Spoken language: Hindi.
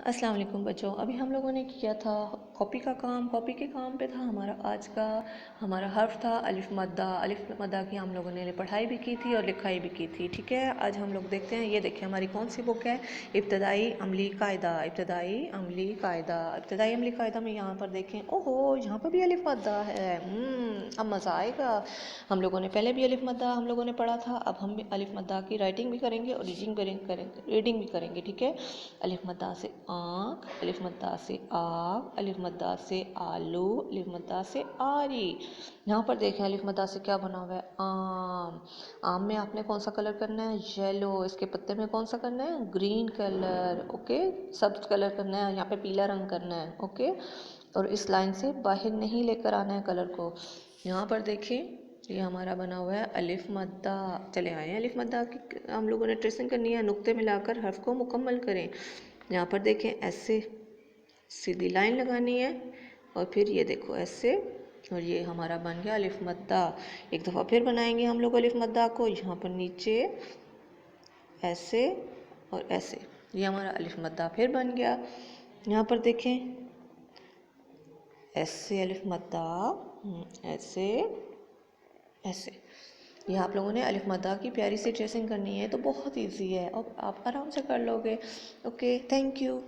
अस्सलाम वालेकुम बच्चों। अभी हम लोगों ने किया था कॉपी के काम पे था हमारा आज का। हमारा हर्फ था अलिफ मद्दा की हम लोगों ने पढ़ाई भी की थी और लिखाई भी की थी। ठीक है, आज हम लोग देखते हैं। ये देखिए हमारी कौन सी बुक है, इब्तदाई अमली कायदा में यहाँ पर देखें, ओहो यहाँ पर भी अलिफ मद्दा है। अब मज़ा आएगा। हम लोगों ने पहले भी अलिफ मद्दा हम लोगों ने पढ़ा था, अब हम भी अलिफ मद्दा की राइटिंग भी करेंगे और रीडिंग भी करेंगे। ठीक है, अलिफ मद्दा से आँख, अलिफ मद्दा से आग, अलिफ मद्दा से आलू, अलिफ मद्दा से आरी। यहाँ पर देखें अलिफ मद्दा से क्या बना हुआ है, आम। आम में आपने कौन सा कलर करना है, येलो। इसके पत्ते में कौन सा करना है, ग्रीन कलर। ओके, सब्ज कलर करना है, यहाँ पे पीला रंग करना है। ओके, और इस लाइन से बाहर नहीं लेकर आना है कलर को। यहाँ पर देखें, ये हमारा बना हुआ है अलिफ मद्दा। चले आए हैं अलिफ मद्दा की हम लोगों ने ट्रेसिंग करनी है, नुक्ते मिलाकर हर्फ को मुकम्मल करें। यहाँ पर देखें ऐसे सीधी लाइन लगानी है और फिर ये देखो ऐसे, और ये हमारा बन गया अलिफ मद्दा। एक दफ़ा फिर बनाएंगे हम लोग अलिफ मद्दा को, यहाँ पर नीचे ऐसे और ऐसे, ये हमारा अलिफ मद्दा फिर बन गया। यहाँ पर देखें ऐसे अलिफ मद्दा, ऐसे ऐसे। ये आप लोगों ने अलिफ मद्दा की प्यारी सी ट्रेसिंग करनी है, तो बहुत इजी है और आप आराम से कर लोगे। Okay, thank you.